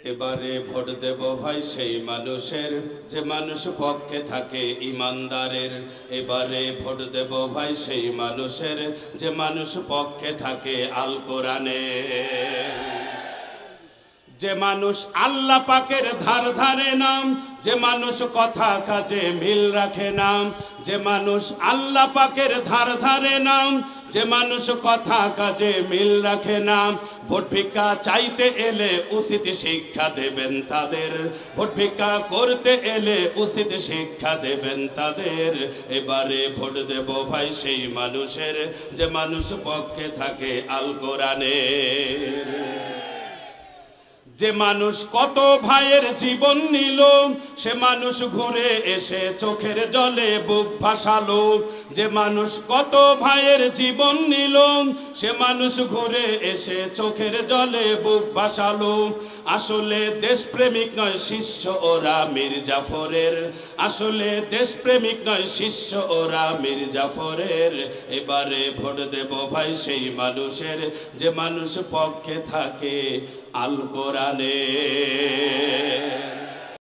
এবারে ভোট দেব ভাই সেই মানুষের যে মানুষ পক্ষে থাকে ইমানদারের। এবারে ভোট দেব ভাই সেই মানুষের যে মানুষ পক্ষে থাকে আল কোরআনে। যে মানুষ আল্লাহ পাকের ধার ধারে নাম, যে মানুষ কথা কাজে মিল রাখে নাম, যে মানুষ আল্লাহ পাকের ধার ধারে নাম, যে মানুষ কথা কাজে মিল রাখে নাম। ভোট ভিক্ষা চাইতে এলে উচিত শিক্ষা দেবেন তাদের, ভোট ভিক্ষা করতে এলে উচিত শিক্ষা দেবেন তাদের। এবারে ভোট দেব ভাই সেই মানুষের যে মানুষ পক্ষে থাকে আল কোরআনে। যে মানুষ কত ভাইয়ের জীবন নিল, সে মানুষ ঘুরে এসে চোখের জলে বুক ভাসালো। যে মানুষ কত ভাইয়ের জীবন নিল, সে মানুষ ঘুরে এসে চোখের জলে বুক ভাসালো। আসলে দেশপ্রেমিক নয় শিষ্য ওরা মীর জাফরের, আসলে দেশপ্রেমিক নয় শিষ্য ওরা মীর জাফরের। এবারে ভোট দেব ভাই সেই মানুষের যে মানুষ পক্ষে থাকে আল কোরআনে।